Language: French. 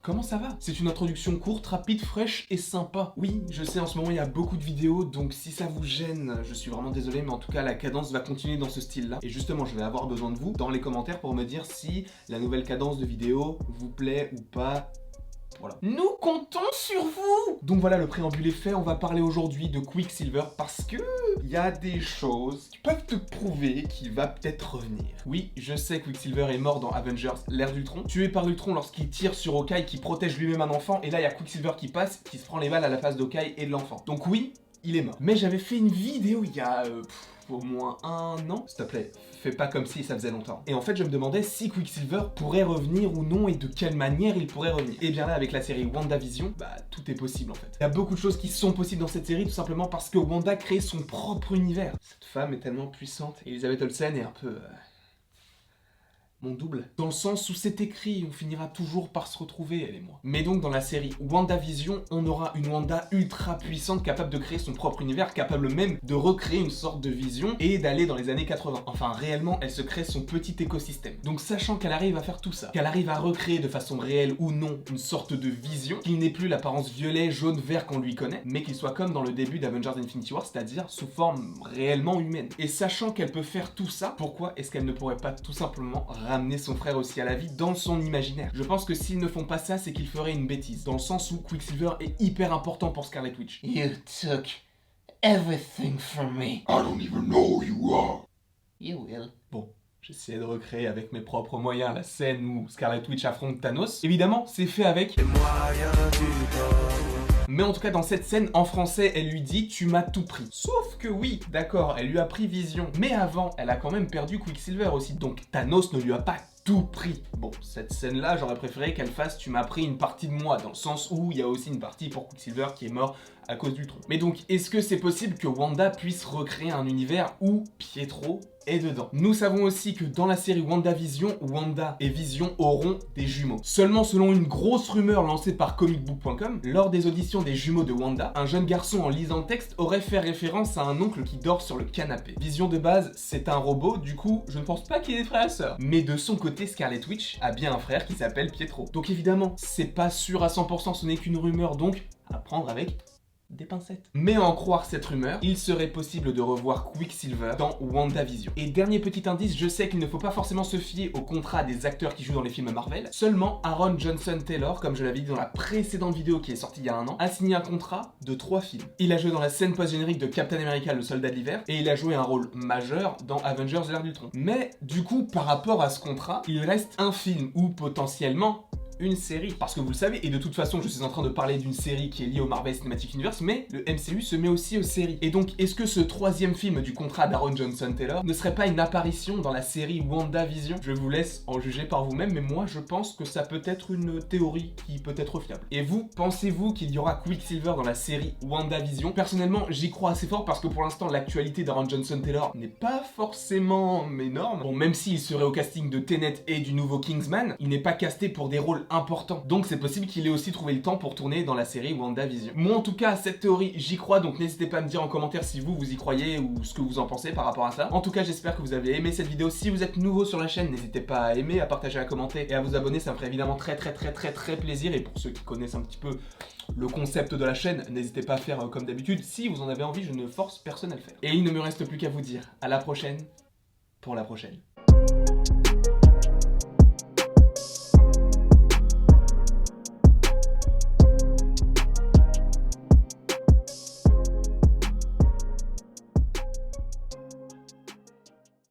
comment ça va? C'est une introduction courte, rapide, fraîche et sympa. Oui, je sais, en ce moment il y a beaucoup de vidéos, donc si ça vous gêne, je suis vraiment désolé, mais en tout cas la cadence va continuer dans ce style-là. Et justement, je vais avoir besoin de vous dans les commentaires pour me dire si la nouvelle cadence de vidéo vous plaît ou pas. Voilà. Nous comptons sur vous! Donc voilà, le préambule est fait, on va parler aujourd'hui de Quicksilver parce que il y a des choses qui peuvent te prouver qu'il va peut-être revenir. Oui, je sais, Quicksilver est mort dans Avengers, l'ère d'Ultron, tué par Ultron lorsqu'il tire sur Hawkeye qui protège lui-même un enfant, et là il y a Quicksilver qui passe, qui se prend les balles à la face d'Hawkeye et de l'enfant. Donc oui, il est mort. Mais j'avais fait une vidéo il y a au moins 1 an. S'il te plaît, fais pas comme si ça faisait longtemps. Et en fait, je me demandais si Quicksilver pourrait revenir ou non et de quelle manière il pourrait revenir. Et bien là, avec la série WandaVision, bah tout est possible en fait. Il y a beaucoup de choses qui sont possibles dans cette série tout simplement parce que Wanda crée son propre univers. Cette femme est tellement puissante. Et Elizabeth Olsen est un peu... mon double. Dans le sens où c'est écrit, on finira toujours par se retrouver, elle et moi. Mais donc dans la série WandaVision, on aura une Wanda ultra puissante, capable de créer son propre univers, capable même de recréer une sorte de vision et d'aller dans les années 80. Enfin, réellement, elle se crée son petit écosystème. Donc sachant qu'elle arrive à faire tout ça, qu'elle arrive à recréer de façon réelle ou non une sorte de vision, qu'il n'ait plus l'apparence violet, jaune, vert qu'on lui connaît, mais qu'il soit comme dans le début d'Avengers Infinity War, c'est-à-dire sous forme réellement humaine. Et sachant qu'elle peut faire tout ça, pourquoi est-ce qu'elle ne pourrait pas tout simplement ramener son frère aussi à la vie dans son imaginaire? Je pense que s'ils ne font pas ça, c'est qu'ils feraient une bêtise, dans le sens où Quicksilver est hyper important pour Scarlet Witch. You took everything from me. I don't even know who you are. You will. Bon, j'essayais de recréer avec mes propres moyens la scène où Scarlet Witch affronte Thanos. Évidemment, c'est fait avec les moyens du bord. Mais en tout cas, dans cette scène, en français, elle lui dit « Tu m'as tout pris ». Sauf que oui, d'accord, elle lui a pris Vision. Mais avant, elle a quand même perdu Quicksilver aussi. Donc Thanos ne lui a pas tout pris. Bon, cette scène-là, j'aurais préféré qu'elle fasse « Tu m'as pris une partie de moi », dans le sens où il y a aussi une partie pour Quicksilver qui est mort à cause d'Ultron. Mais donc, est-ce que c'est possible que Wanda puisse recréer un univers où Pietro est dedans? Nous savons aussi que dans la série WandaVision, Wanda et Vision auront des jumeaux. Seulement selon une grosse rumeur lancée par comicbook.com, lors des auditions des jumeaux de Wanda, un jeune garçon en lisant le texte aurait fait référence à un oncle qui dort sur le canapé. Vision de base, c'est un robot, du coup, je ne pense pas qu'il ait des frères et sœurs. Mais de son côté, Scarlet Witch a bien un frère qui s'appelle Pietro. Donc évidemment, c'est pas sûr à 100%, ce n'est qu'une rumeur, donc à prendre avec des pincettes. Mais à en croire cette rumeur, il serait possible de revoir Quicksilver dans WandaVision. Et dernier petit indice, je sais qu'il ne faut pas forcément se fier au contrat des acteurs qui jouent dans les films Marvel. Seulement, Aaron Johnson Taylor, comme je l'avais dit dans la précédente vidéo qui est sortie il y a 1 an, a signé un contrat de 3 films. Il a joué dans la scène post-générique de Captain America, le soldat de l'hiver, et il a joué un rôle majeur dans Avengers l'ère d'Ultron. Mais du coup, par rapport à ce contrat, il reste un film ou potentiellement une série. Parce que vous le savez, et de toute façon je suis en train de parler d'une série qui est liée au Marvel Cinematic Universe, mais le MCU se met aussi aux séries. Et donc est-ce que ce 3e film du contrat d'Aaron Johnson Taylor ne serait pas une apparition dans la série WandaVision? Je vous laisse en juger par vous-même, mais moi je pense que ça peut être une théorie qui peut être fiable. Et vous, pensez-vous qu'il y aura Quicksilver dans la série WandaVision? Personnellement, j'y crois assez fort parce que pour l'instant l'actualité d'Aaron Johnson Taylor n'est pas forcément énorme. Bon, même s'il serait au casting de Tenet et du nouveau Kingsman, il n'est pas casté pour des rôles important. Donc c'est possible qu'il ait aussi trouvé le temps pour tourner dans la série WandaVision. Moi en tout cas, cette théorie, j'y crois, donc n'hésitez pas à me dire en commentaire si vous y croyez ou ce que vous en pensez par rapport à ça. En tout cas, j'espère que vous avez aimé cette vidéo. Si vous êtes nouveau sur la chaîne, n'hésitez pas à aimer, à partager, à commenter et à vous abonner, ça me ferait évidemment très plaisir. Et pour ceux qui connaissent un petit peu le concept de la chaîne, n'hésitez pas à faire comme d'habitude. Si vous en avez envie, je ne force personne à le faire. Et il ne me reste plus qu'à vous dire à la prochaine pour la prochaine.